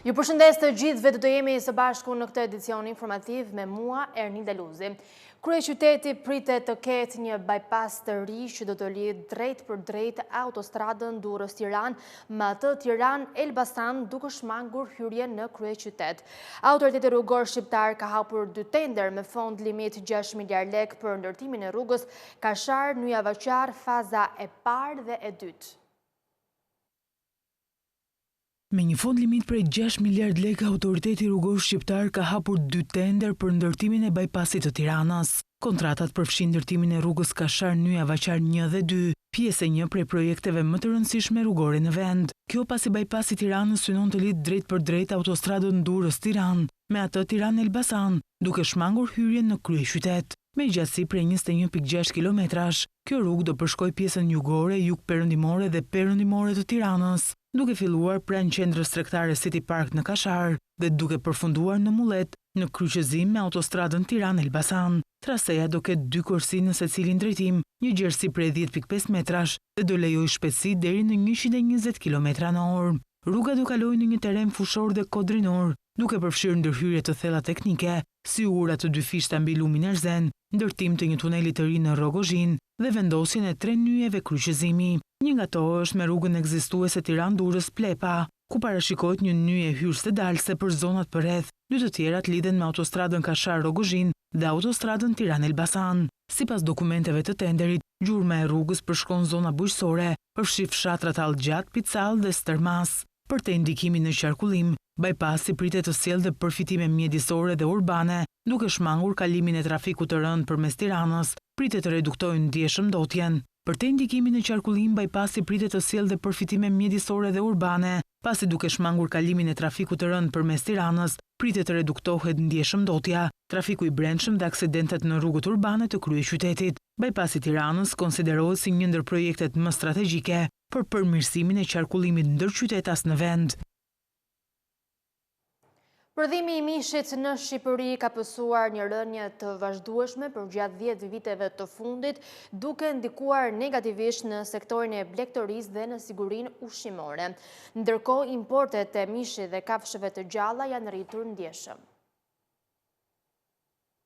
Ju përshëndes të gjithëve, do të jemi së bashku në këtë edicion informativ me mua, Ernilda Luzi. Kryeqyteti pritet të ketë një bypass të ri që do të lidhë drejt për drejt autostradën Durrës-Tiranë me atë Tiranë-Elbasan, duke shmangur hyrjen në kryeqytet. Autoriteti rrugor shqiptar ka hapur 2 tender me fond limit 6 miliard lek për ndërtimin e rrugës Kashar-Nyja Vaçar, faza e parë dhe e dytë. Me një fond limit prej 6 miliard lek, autoriteti rrugor shqiptar ka hapur 2 tender për ndërtimin e bypassit të Tiranës. Kontratat përfshin ndërtimin e rrugës Kashar-Nyja Vaçar 1 dhe 2, pjesë e një prej projekteve më të rëndësishme rrugore në vend. Kjo pasi bypassi Tiranës synon të lidh drejt për drejt autostradën Durrës-Tiranë me atë Tiranë-Elbasan, duke shmangur hyrjen në kryeqytet. Me gjatësi prej 21.6 kilometrash, kjo rrugë do përshkoj pjesën jugore, jug-perëndimore dhe perëndimore të Tiranës, duke filluar pranë qendrës tregtare City Park në Kashar dhe duke përfunduar në Mullet, në kryqëzim me autostradën Tiranë-Elbasan. Traseja do ketë 2 korsi në secilin drejtim, një gjerësi prej 10.5 metrash dhe do lejoj shpejtësi deri në 120 km/h. Rruga do kalojë në një teren fushor dhe kodrinor, duke përfshirë ndërhyrje të thella teknike, si ura të 2 fishta mbi lumin Erzen, ndërtim të një tuneli të ri në Rogozhin dhe vendosjen e 3 nyjeve kryqëzimi. Një nga to është me rrugën ekzistuese Tiranë-Durrës-Plepa, ku parashikohet një nyje hyrëse dalëse për zonat përreth. 2 të tjerat lidhen me autostradën Kashar-Rogozhin dhe autostradën Tiranë-Elbasan. Sipas dokumenteve të tenderit, gjurma e rrugës përshkon zona bujqësore, përfshi fshatrat Allgjat, Picall dhe Stërmas. Për të ndikimin në qarkullim, bypassi pritet të sjellë dhe përfitime mjedisore dhe urbane, duke shmangur kalimin e trafikut të rënd përmes Tiranës, pritet të reduktojë ndjeshmëndotjen. Për të ndikimin në qarkullim, bypassi pritet të sjellë dhe përfitime mjedisore dhe urbane, pasi duke shmangur kalimin e trafikut të rënd përmes Tiranës, pritet të reduktohet ndjeshmëndotja, trafiku i brendshëm dhe aksidentet në rrugët urbane të kryeqytetit. Bypassi Tiranës konsiderohet si një ndër projektet më strategjike për përmirësimin e qarkullimit ndërqytetas në vend. Prodhimi i mishit në Shqipëri ka pësuar një rënje të vazhdueshme për gjatë 10 viteve të fundit, duke ndikuar negativisht në sektorin e blegtorisë dhe në sigurinë ushqimore. Ndërkohë, importet e mishit dhe kafshëve të gjalla janë rritur ndjeshëm.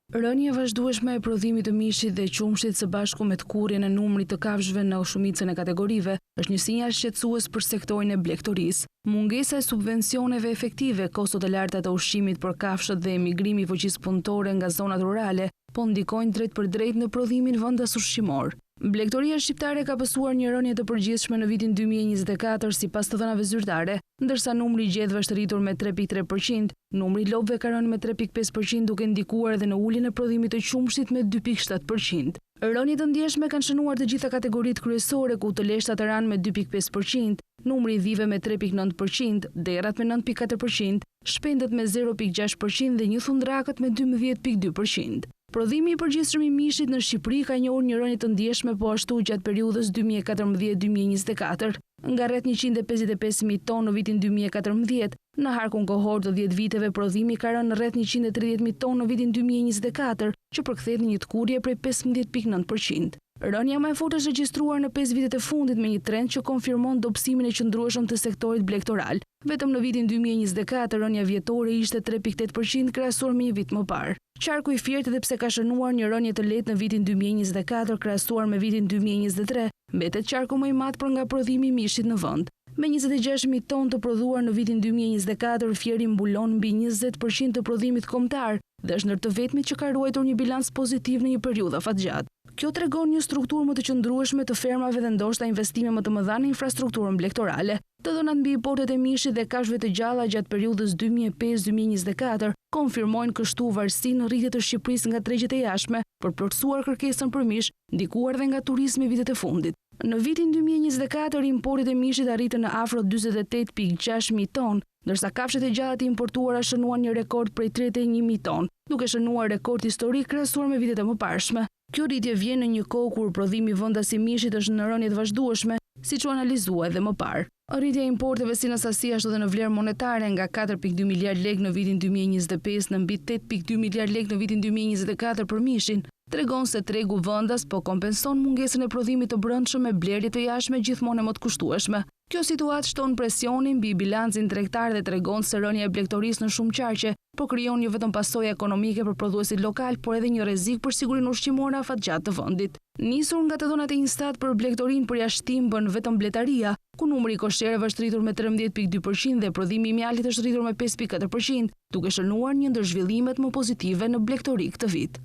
Rënje vazhdueshme e prodhimit të mishit dhe qumshit së bashku me të kurrjen e numrit të kafshëve në shumicën e kategorive është një sinjal shqetësues për sektorin e blegtorisë. Mungesa e subvencioneve efektive, kostot e larta të ushqimit për kafshët dhe emigrimi i fuqisë punëtore nga zonat rurale po ndikojnë drejt për drejt në prodhimin vendas ushqimor. Blegtoria shqiptare ka pësuar një rënje të përgjithshme në vitin 2024 sipas të dhënave zyrtare, ndërsa numri i gjedhëve është rritur me 3.3%, numri i lopëve ka rënë me 3.5% duke ndikuar edhe në uljen e prodhimit të qumshit me 2.7%. Rënjet të ndjeshme kanë shënuar të gjitha kategoritë kryesore, ku të leshtat ranë me 2.5%, numri i dhive me 3.9%, derat me 9.4%, shpendët me 0.6% dhe një thundrakët me 12.2%. Prodhimi i përgjithshëm i mishit në Shqipëri ka njohur një rënje të ndjeshme po ashtu gjatë periudhës 2014-2024, nga rreth 155.000 tonë në vitin 2014, në harkun kohor të 10 viteve prodhimi ka rënë rreth 130.000 tonë në vitin 2024, që përkthehet në një tkurrje prej 15.9%. Rënja më e fortë është regjistruar në 5 vitet e fundit me një trend që konfirmon dobësimin e qëndrueshëm të sektorit blegtoral. Vetëm në vitin 2024 rënja vjetore ishte 3.8% krahasuar me një vit më parë. Qarku i Fiert, edhe pse ka shënuar një rënje të lehtë në vitin 2024 krahasuar me vitin 2023, mbetet qarku më i madh për nga prodhimi i mishit në vend. Me 26.000 tonë të prodhuar në vitin 2024, Fieri mbulon mbi 20% të prodhimit kombëtar dhe është ndër të vetmit që ka ruajtur një bilans pozitiv në një periudhë afatgjatë. Kjo tregon një strukturë më të qëndrueshme të fermave dhe ndoshta investime më të mëdha në infrastrukturën blegtorale. Të dhënat mbi importet e mishit dhe kafshëve të gjalla gjatë periudhës 2005-2024 konfirmojnë kështu varësinë në rritje të Shqipërisë nga tregjet e jashtme për plotësuar kërkesën për mish, ndikuar dhe nga turizmi vitet e fundit. Në vitin 2024 importet e mishit arritën në afro 48.6 mijë tonë, ndërsa kafshët e gjalla të importuara shënuan një rekord prej 31.000 tonë, duke shënuar rekord historik krahasuar me vitet e mëparshme. Kjo rritje vjen në një kohë kur prodhimi vendas i mishit është në rënje të vazhdueshme, siç u analizua edhe më parë. Rritja e importeve si në sasi ashtu dhe në vlerë monetare nga 4.2 miliard lek në vitin 2025 në mbi 8.2 miliard lek në vitin 2024 për mishin, tregon se tregu vendas po kompenson mungesën e prodhimit të brendshëm me blerje të jashtme gjithmonë më të kushtueshme. Kjo situatë shton presionin mbi bilancin tregtar dhe tregon se rënja e blegtorisë në shumë qarqe po krijon jo vetëm pasojë ekonomike për prodhuesit lokal, por edhe një rrezik për sigurinë ushqimore afatgjatë të vendit. Nisur nga të dhënat e Instat për blegtorinë për jashtim bën vetëm bletaria, ku numri i koshereve është rritur me 13.2% dhe prodhimi i mjalit është rritur me 5.4%, duke shënuar një ndër zhvillimet më pozitive në blegtori këtë vit.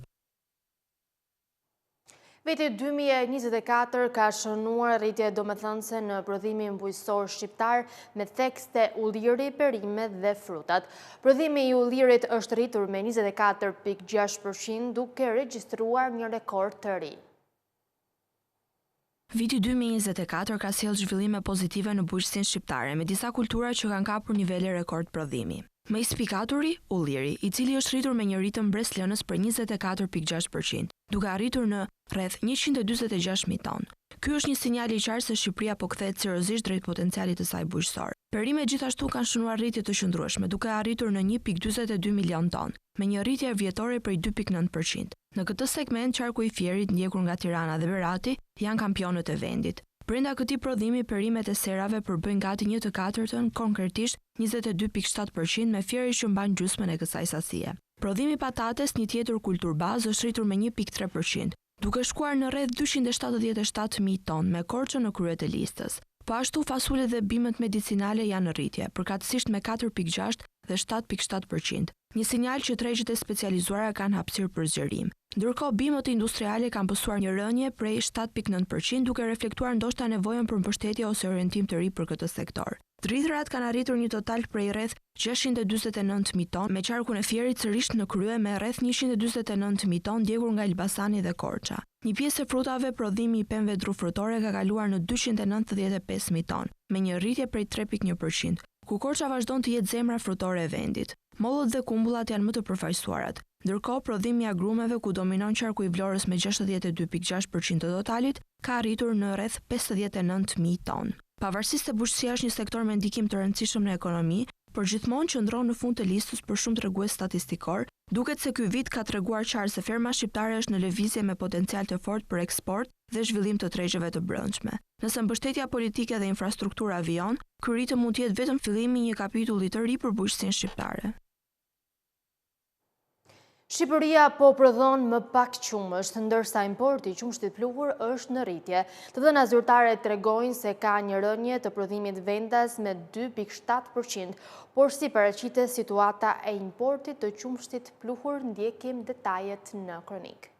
Viti 2024 ka shënuar rritje domethënëse në prodhimin bujqësor shqiptar me thekste ulliri, perimet dhe frutat. Prodhimi i ullirit është rritur me 24.6% duke regjistruar një rekord të ri. Viti 2024 ka sjellë zhvillime pozitive në bujqësinë shqiptare me disa kultura që kanë kapur nivele rekord prodhimi. Më i spikaturi, ulliri, i cili është rritur me një ritëm breslënës për 24.6%, duke arritur në rreth 146.000 tonë. Ky është një sinjal i qartë se Shqipëria po kthehet seriozisht drejt potencialit të saj bujqësor. Perimet gjithashtu kanë shënuar rritje të qëndrueshme, duke arritur në 1.42 milion tonë, me një rritje vjetore prej 2.9%. Në këtë segment, qarku i Fierit, ndjekur nga Tirana dhe Berati, janë kampionët e vendit. Brenda këtij prodhimi, perimet e serave përbëjnë gati 1/4, konkretisht 22.7% me Fieri që mban gjysmën e kësaj sasie. Prodhimi patates, një tjetër kultur bazë, është rritur me 1.3%, duke shkuar në rreth 277.000 tonë me Korçën në krye të listës. Po ashtu fasulet dhe bimët medicinale janë në rritje, përkatësisht me 4.6 dhe 7.7%, një sinjal që tregjet e specializuara kanë hapësirë për zgjerim. Ndërkohë bimët industriale kanë pësuar një rënje prej 7.9% duke reflektuar ndoshta nevojën për mbështetje ose orientim të ri për këtë sektor. Drithërat kanë arritur një total prej rreth 649.000 tonë, me qarkun e Fierit sërish në krye me rreth 149.000 tonë ndjekur nga Elbasani dhe Korça. Një pjesë e frutave, prodhimi i pemëve drufrutore ka kaluar në 295.000 tonë, me një rritje prej 3.1%, ku Korça vazhdon të jetë zemra frutore e vendit. Mollët dhe kumbullat janë më të përfaqësuarat, ndërkohë prodhimi i agrumeve, ku dominon qarku i Vlorës me 62.6% të totalit, ka arritur në rreth 59.000 tonë. Pavarësisht se bujqësia është një sektor me ndikim të rëndësishëm në ekonomi, por gjithmonë qëndron në fund të listës për shumë tregues statistikor, duket se ky vit ka treguar qartë se ferma shqiptare është në lëvizje me potencial të fortë për eksport dhe zhvillim të tregjeve të brendshme. Nëse mbështetja politike dhe infrastruktura vijon, ky ritëm mund të jetë vetëm fillimi i një kapitulli të ri për bujqësinë shqiptare. Shqipëria po prodhon më pak qumësht, ndërsa importi i qumshtit pluhur është në rritje. Të dhëna zyrtare tregojnë se ka një rënje të prodhimit vendas me 2.7%, por si paraqitet situata e importit të qumshtit pluhur, ndjekim detajet në kronik.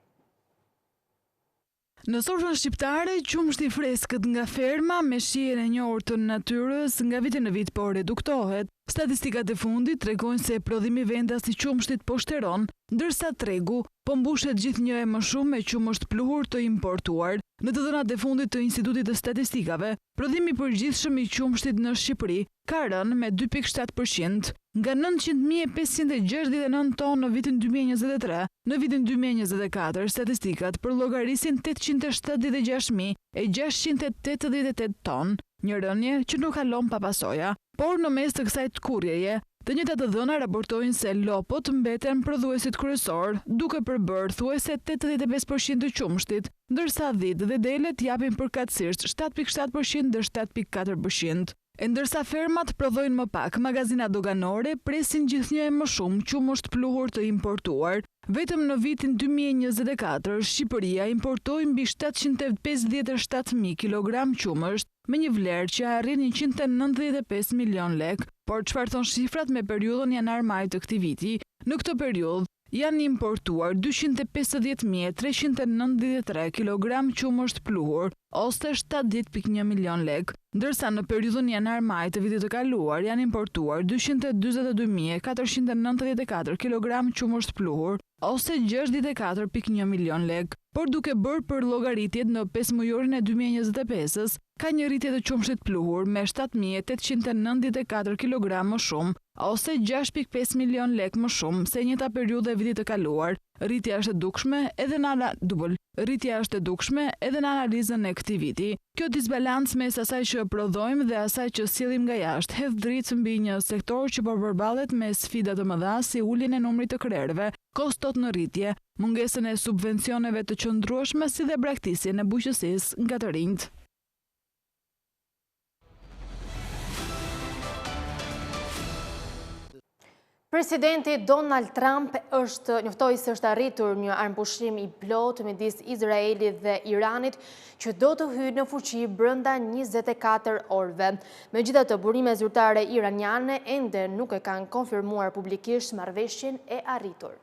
Në sofrën shqiptare, qumshti freskët nga ferma me shijen e njohur të natyrës nga viti në vit po reduktohet. Statistikat e fundit tregojnë se prodhimi vendas i qumshtit po shteron, ndërsa tregu po mbushet gjithnjë e më shumë me qumësht pluhur të importuar. Në të dhënat e fundit të Institutit të Statistikave, prodhimi i përgjithshëm i qumshtit në Shqipëri ka rënë me 2.7%, nga 900.569 tonë në vitin 2023, në vitin 2024 statistikat përllogarisin 876.688 tonë, një rënje që nuk kalon pa pasoja, por në mes të kësaj tkurrjeje, të njëjtat të dhëna raportojnë se lopot mbeten prodhuesit kryesor, duke përbërë thuajse 85% të qumshtit, ndërsa dhitë dhe delet japin përkatësisht 7.7% dhe 7.4%. E ndërsa fermat prodhojnë më pak, magazinat doganore presin gjithnjë e më shumë qumësht pluhur të importuar. Vetëm në vitin 2024, Shqipëria importoi mbi 757.000 kg qumësht, me një vlerë që arrin 195 milion lek, por çfarë thon shifrat me periudhën janar-maj të këtij viti? Në këtë periudhë janë importuar 250.393 kg qumësht pluhur, ose 70.1 milion lek, ndërsa në periudhën janar-maj të vitit të kaluar janë importuar 242.494 kg qumësht pluhur, ose 64.1 milion lek, por duke bërë për llogaritjet në 5 mujorin e 2025-s, ka një rritje të qumshtit pluhur me 7.894 kg më shumë, ose 6.5 milion lek më shumë se njëjta periudhë e vitit të kaluar. Rritja është e dukshme edhe në analizën e këtij viti. Kjo disbalancë mes asaj që prodhojmë dhe asaj që sjellim nga jashtë hedh dritë mbi një sektor që po përballet me sfida të mëdha si uljen e numrit të krerëve, kostot në rritje, mungesën e subvencioneve të qëndrueshme si dhe braktisjen e bujqësisë nga të rinjt. Presidenti Donald Trump njoftoi se është arritur një armpushim i plotë midis Izraelit dhe Iranit që do të hyjë në fuqi brenda 24 orëve. Megjithatë, burimet zyrtare iraniane ende nuk e kanë konfirmuar publikisht marrëveshjen e arritur.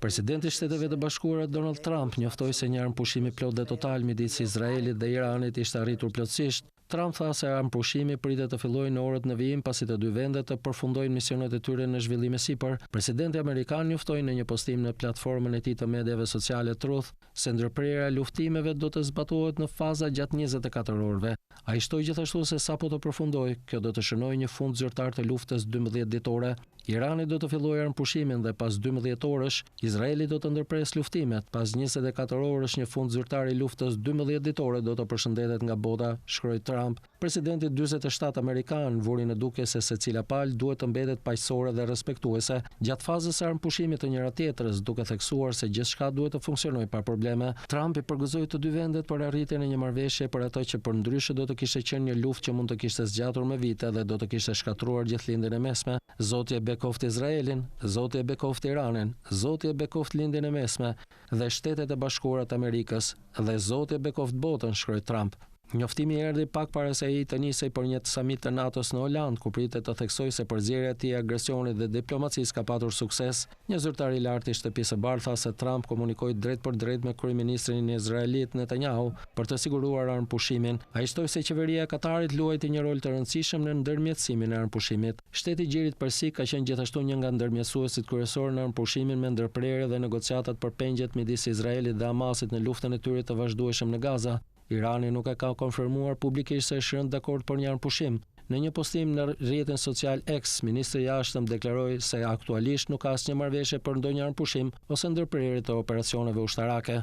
Presidenti i Shteteve të Bashkuara Donald Trump njoftoi se një armpushim i plotë dhe total midis Izraelit dhe Iranit ishte arritur plotësisht. Trump tha se armpushimi pritet të fillojë në orët në vijim pasi të dy vendet të përfundojnë misionet e tyre në zhvillime sipër. Presidenti amerikan njoftoi në një postim në platformën e tij të mediave sociale Truth se ndërprerja e luftimeve do të zbatohet në faza gjatë 24 orëve. Ai shtoi gjithashtu se sapo të përfundojë, kjo do të shënojë një fund zyrtar të luftës 12 ditore. Irani do të fillojë armpushimin dhe pas 12 orësh, Izraeli do të ndërpres luftimet. Pas 24 orësh një fund zyrtar i luftës 12 ditore do të përshëndetet nga bota, shkroi Trump. Presidenti 47 amerikan vuri në duke se secila palë duhet të mbetet paqësore dhe respektuese gjatë fazës së armpushimit të njëra tjetrës, duke theksuar se gjithçka duhet të funksionojë pa probleme. Trump i përgëzoi të dy vendet për arritjen e një marrëveshje për atë që përndryshe do të kishte qenë një luftë që mund të kishte zgjatur me vite dhe do të kishte shkatruar gjithlindjen e mesme. Zoti e bekoft Izraelin, Zoti e bekoft Iranin, Zoti e bekoft lindjen e mesme dhe Shtetet e Bashkuara të Amerikës dhe Zoti e bekoft botën, shkroi Trump. Njoftimi erdhi pak para se ai të nisej për një samit të NATO-s në Holand, ku pritet të theksojë se përzierja e tij e agresionit dhe diplomacisë ka patur sukses. Një zyrtar i lartë i Shtëpisë së Bardhë tha se Trump komunikoi drejt për drejt me kryeministrin izraelit Netanyahu për të siguruar armpushimin. Ai shtoi se qeveria e Katarit luajti një rol të rëndësishëm në ndërmjetësimin e armpushimit. Shteti i Gjirit Persik ka qenë gjithashtu një nga ndërmjetësuesit kryesorë në armpushimin me ndërprerje dhe negociatat për pengjet midis Izraelit dhe Hamasit në luftën e tyre të vazhdueshëm në Gaza. Irani nuk e ka konfirmuar publikisht se është rënë dakord për një armpushim. Në një postim në rrjetin social X, ministri i jashtëm deklaroi se aktualisht nuk ka asnjë marrëveshje për ndonjë armpushim ose ndërprerje të operacioneve ushtarake.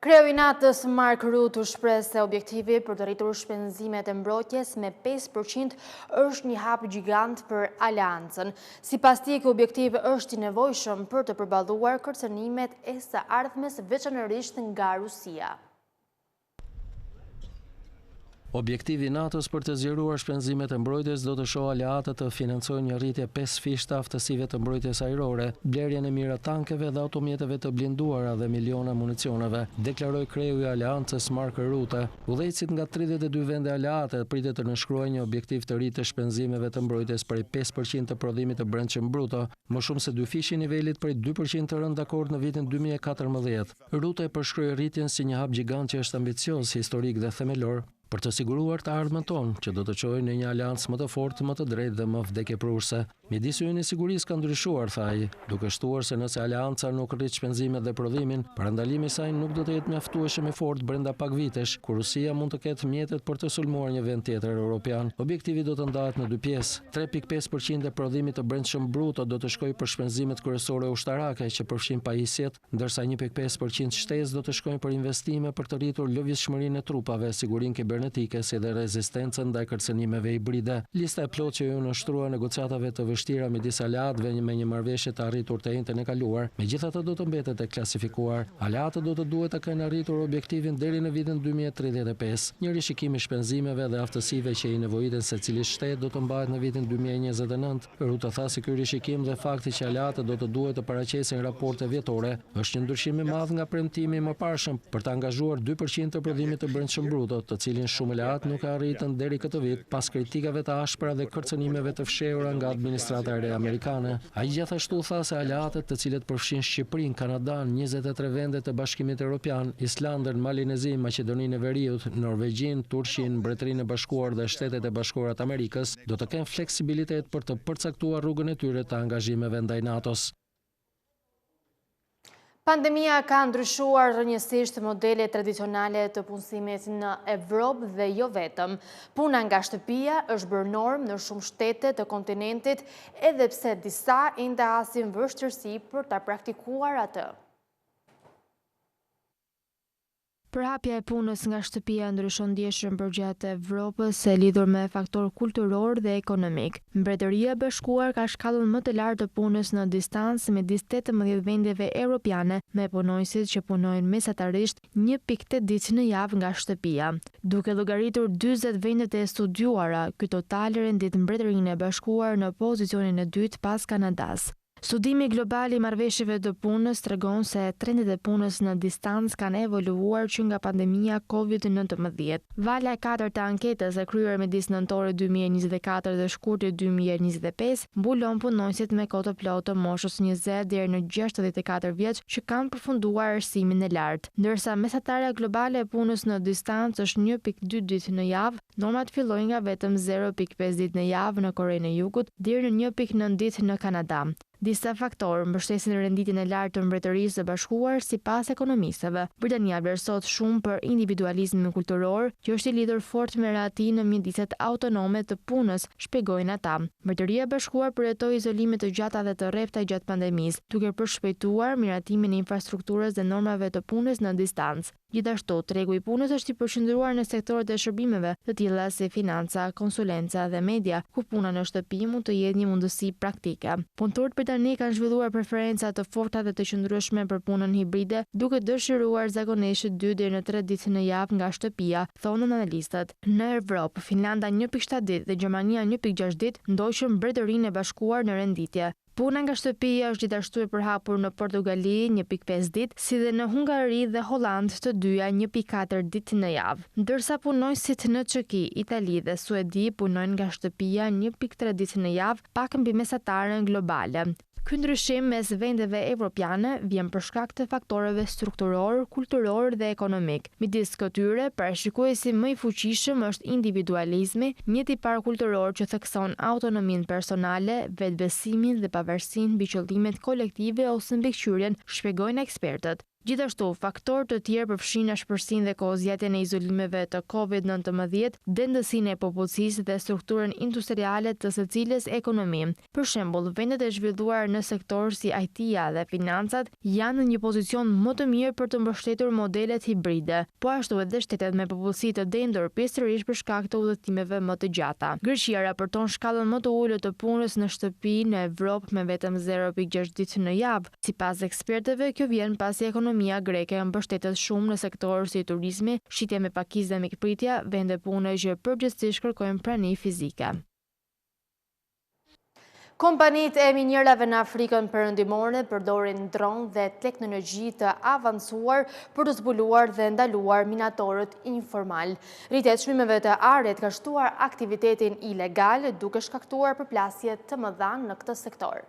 Kreu i NATO-s Mark Rutte shpreh se objektivi për të rritur shpenzimet e mbrojtjes me 5% është një hap gjigant për aleancën. Sipas tij, ky objektiv është i nevojshëm për të përballuar kërcënimet e së ardhmes, veçanërisht nga Rusia. Objektivi i NATO-s për të zgjeruar shpenzimet e mbrojtjes do të shohë aleatët të financojnë një rritje 5 fish të aftësive të mbrojtjes ajrore, blerjen e mira tankeve dhe automjeteve të blinduara dhe miliona municioneve, deklaroi kreu i aleancës Mark Rutte. Udhëheqësit nga 32 vende aleate pritet të nënshkruajnë një objektiv të ri të shpenzimeve të mbrojtjes prej 5% të prodhimit të brendshëm bruto, më shumë se 2 fish i nivelit prej 2% të rënë dakord në vitin 2014. Rutte e përshkroi rritjen si një hap gjigant që është ambicioz, historik dhe themelor për të siguruar të ardhmen tonë, që do të çojë në një aleancë më të fortë, më të drejtë dhe më vdekjeprurse. Mjedis hyjnë e sigurisë ka ndryshuar, tha ai, duke shtuar se nëse aleanca nuk rrit shpenzimet dhe prodhimin, parandalimi i saj nuk do të jetë mjaftueshëm i fortë brenda pak vitesh, kur Rusia mund të ketë mjetet për të sulmuar një vend tjetër europian. Objektivi do të ndahet në dy pjesë. 3.5% e prodhimit të brendshëm bruto do të shkojë për shpenzimet kryesore ushtarake, që përfshin pajisjet, ndërsa 1.5% shtesë do të shkojnë për investime për të rritur lëvizshmërinë e trupave, sigurinë kibernetike si dhe rezistencën ndaj kërcënimeve hibride. Lista e plotë që u nënshtrua negociatave të vështira midis aleatëve me një marrëveshje të arritur të njëjtën e kaluar, megjithatë do të mbetet e klasifikuar. Aleatët do të duhet të kenë arritur objektivin deri në vitin 2035. Një rishikim i shpenzimeve dhe aftësive që i nevojiten secili shtet do të mbahet në vitin 2029. Rutte tha se ky rishikim dhe fakti që aleatët do të duhet të paraqesin raporte vjetore është një ndryshim i madh nga premtimi i mëparshëm për të angazhuar 2% të prodhimit të brendshëm bruto, të cilin shumë aleatë nuk e arritën deri këtë vit pas kritikave të ashpra dhe kërcënimeve të fshehura nga administrata e re amerikane. Ai gjithashtu tha se aleatët, të cilët përfshin Shqipërinë, Kanadan, 23 vende të Bashkimit Evropian, Islandën, Malinezin, Maqedoninë e Veriut, Norvegjin, Turqinë, Mbretërinë e Bashkuar dhe Shtetet e Bashkuara të Amerikës, do të kenë fleksibilitet për të përcaktuar rrugën e tyre të angazhimeve ndaj NATO-s. Pandemia ka ndryshuar rrënjësisht modelet tradicionale të punësimit në Evropë dhe jo vetëm. Puna nga shtëpia është bërë normë në shumë shtete të kontinentit, edhe pse disa ende hasin vështirësi për ta praktikuar atë. Përhapja e punës nga shtëpia ndryshon ndjeshmën përgjatë Evropës e lidhur me faktor kulturor dhe ekonomik. Mbretëria e Bashkuar ka shkallën më të lartë të punës në distancë midis 18 vendeve europiane, me punonjësit që punojnë mesatarisht 1.8 ditë në javë nga shtëpia. Duke llogaritur 40 vendet e studiuara, ky total rendit Mbretërinë e Bashkuar në pozicionin e dytë pas Kanadas. Studimi global i marrëveshjeve të punës tregon se trendet e punës në distancë kanë evoluuar që nga pandemia COVID-19. Vala e 4 të anketës e kryer midis nëntorit 2024 dhe shkurtit 2025 mbulon punonjësit me kohë të plotë moshës 20 deri në 64 vjeç që kanë përfunduar arsimin e lartë, ndërsa mesatarja globale e punës në distancë është 1.2 ditë në javë, normat fillojnë nga vetëm 0.5 ditë në javë në Korenë e Jugut deri në 1.9 ditë në Kanada. Disa faktorë mbështesin renditjen e lartë të Mbretërisë së Bashkuar sipas ekonomistëve. Britania vlerësohet shumë për individualizmin kulturor, që është i lidhur fort me rahatin në mjediset autonome të punës, shpjegojnë ata. Mbretëria e Bashkuar përjetoi izolime të gjata dhe të rrepta gjatë pandemisë, duke përshpejtuar miratimin e infrastrukturës dhe normave të punës në distancë. Gjithashtu, tregu i punës është i përqendruar në sektorët e shërbimeve, të tilla si financa, konsulenca dhe media, ku puna në shtëpi mund të jetë një mundësi praktike. Punëtorët britanik kanë zhvilluar preferenca të forta dhe të qëndrueshme për punën hibride, duke dëshiruar zakonisht 2 deri në 3 ditë në javë nga shtëpia, thonë analistët. Në Evropë, Finlanda 1.7 ditë dhe Gjermania 1.6 ditë ndoqën Mbretërinë e Bashkuar në renditje. Puna nga shtëpia është gjithashtu e përhapur në Portugali 1.5 ditë, si dhe në Hungari dhe Holland të dyja 1.4 ditë në javë. Ndërsa punonjësit në Çeki, Itali dhe Suedi punojnë nga shtëpia 1.3 ditë në javë, pak mbi mesatarën globale. Ky ndryshim mes vendeve evropiane vjen për shkak të faktoreve strukturor, kulturor dhe ekonomik. Midis këtyre, parashikuesi më i fuqishëm është individualizmi, një tipar kulturor që thekson autonominë personale, vetbesimin dhe pavarësinë mbi qëllimet kolektive ose mbikëqyrjen, shpjegojnë ekspertët. Gjithashtu, faktorë të tjerë përfshin ashpërsinë dhe kozjetjen e izolimeve të COVID-19, dendësinë e popullsisë dhe strukturën industriale të secilës ekonomi. Për shembull, vendet e zhvilluar në sektor si IT-ja dhe financat janë në një pozicion më të mirë për të mbështetur modelet hibride, po ashtu edhe shtetet me popullsi të dendur, pjesërisht për shkak të udhëtimeve më të gjata. Greqia raporton shkallën më të ulët të punës në shtëpi në Evropë me vetëm 0.6 ditë në javë. Sipas ekspertëve, kjo vjen pasi ekonomia greke mbështetet shumë në sektor si turizmi, shitja me pakizë dhe mikpritja, vende pune që përgjithsisht kërkojnë prani fizike. Kompanitë e minjerave në Afrikën Perëndimore përdorin dron dhe teknologji të avancuar për të zbuluar dhe ndaluar minatorët informal. Rritja e çmimeve të arit ka shtuar aktivitetin ilegal, duke shkaktuar përplasje të mëdha në këtë sektor.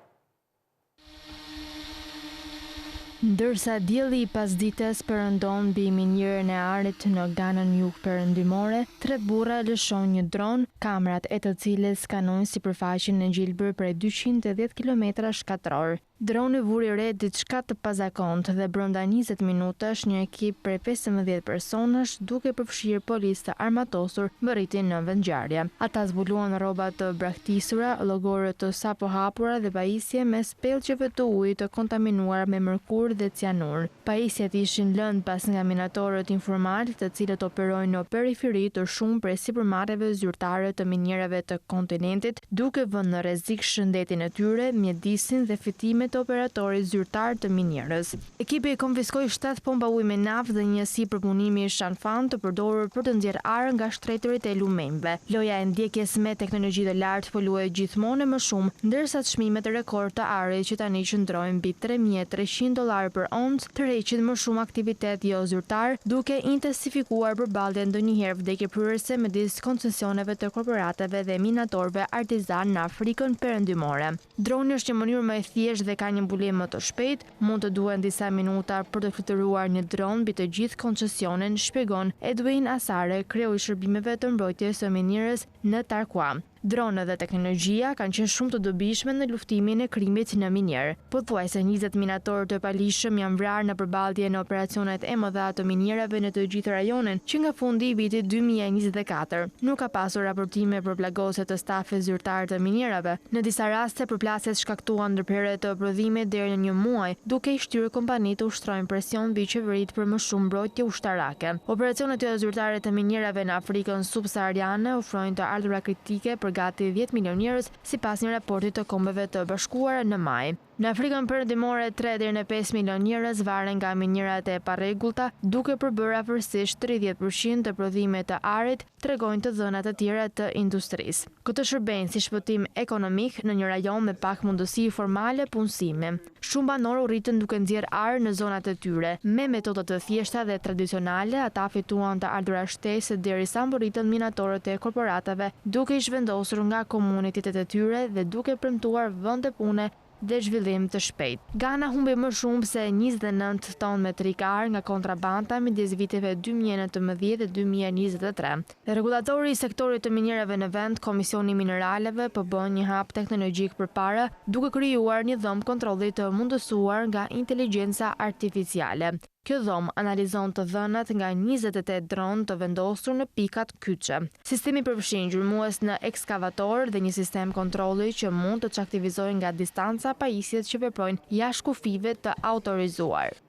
Ndërsa dielli i pasdites perëndon mbi minjerën e arit në Ganën Jug Perëndimore, 3 burra lëshon një dron, kamerat e të cilës skanojnë sipërfaqen e gjelbër prej 210 km². Droni vuri re diçka të pazakontë dhe brenda 20 minutash një ekip prej 15 personash duke përfshirë policë të armatosur mbërriti në vendngjarje. Ata zbuluan rroba të braktisura, llogore të sapo hapura dhe pajisje me spellqeve të ujit të kontaminuar me mërkur dhe cianur. Pajisjet ishin lënë pas nga minatorët informal, të cilët operojnë në periferi të shumë prej sipërmarrjeve zyrtare të minjerave të kontinentit, duke vënë në rrezik shëndetin e tyre, mjedisin dhe fitimet të operatorit zyrtar të minjerës. Ekipi konfiskoi 7 pompa ujë me naftë dhe një si përpunimi shanfan të përdorur për të nxjerrë arë nga shtretërit e lumenjve. Loja e ndjekjes me teknologji të lartë foluhet gjithmonë më shumë, ndërsa çmimet rekord të arit që tani qëndrojnë mbi $3.300 për oncë tërheqin më shumë aktivitet jo zyrtar, duke intensifikuar përballjen ndonjëherë vdekjepryrëse midis koncesioneve të korporatave dhe minatorëve artizan në Afrikën Perëndimore. Droni është një mënyrë më e thjeshtë dhe ka një mbulim më të shpejt, mund të duhen disa minuta për të fluturuar një dron mbi të gjithë koncesionin, shpjegon Edwin Asare, kreu i shërbimeve të mbrojtjes së minjerës në Tarkwa. Dronë dhe teknologjia kanë qenë shumë të dobishme në luftimin e krimit në minier. Pothuajse 20 minatorë të palishëm janë vrarë në përballje në operacionet e mëdha të minierave në të gjithë rajonin që nga fundi i vitit 2024. Nuk ka pasur raportime për plagosje të stafit zyrtar të minierave. Në disa raste përplasjet shkaktuan ndërprerje të prodhimit deri në 1 muaj, duke i shtyrë kompanitë të ushtrojnë presion mbi qeveritë për më shumë mbrojtje ushtarake. Operacionet zyrtare të minierave në Afrikën subsahariane ofrojnë të ardhura kritike për gati 10 milion njerëz sipas një raporti të Kombeve të Bashkuara në maj. Në Afrikën Perëndimore 3 deri në 5 milion njerëz varen nga minierat e parregullta, duke përbërë afërsisht 30% të prodhimit të arit, tregojnë të dhënat e tjera të industrisë. Këtë shërbejnë si shpëtim ekonomik në një rajon me pak mundësi formale punësimi. Shumë banorë u rritën duke nxjerrë ar në zonat e tyre. Me metoda të thjeshta dhe tradicionale, ata fituan të ardhura shtesë derisa mboritën minatorët e korporatave, duke i zhvendosur nga komunitetet e tyre dhe duke premtuar vende pune dhe zhvillim të shpejt. Ghana humbi më shumë se 29 ton metrik ar nga kontrabanda midis viteve 2019 dhe 2023. Rregullatori i sektorit të minierave në vend, Komisioni i Mineraleve, po bën një hap teknologjik përpara, duke krijuar një dhomë kontrolli të mundësuar nga inteligjenca artificiale. Kjo dhomë analizon të dhënat nga 28 dronë të vendosur në pikat kyçe. Sistemi përfshin gjurmues në ekskavator dhe një sistem kontrolli që mund të çaktivizojë nga distanca pajisjet që veprojnë jashtë kufive të autorizuar.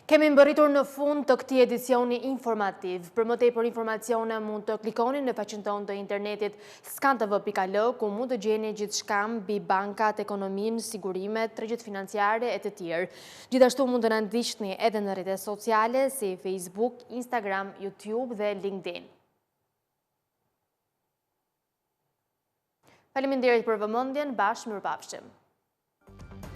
Kemi mbërritur në fund të këtij edicioni informativ. Për më tepër informacione mund të klikoni në faqen tonë të internetit skantv.al, ku mund të gjeni gjithçka mbi bankat, ekonominë, sigurimet, tregjet financiare e të tjerë. Gjithashtu mund të na ndiqni edhe në rrjetet sociale si Facebook, Instagram, YouTube dhe LinkedIn. Faleminderit për vëmendjen, mirëpafshim.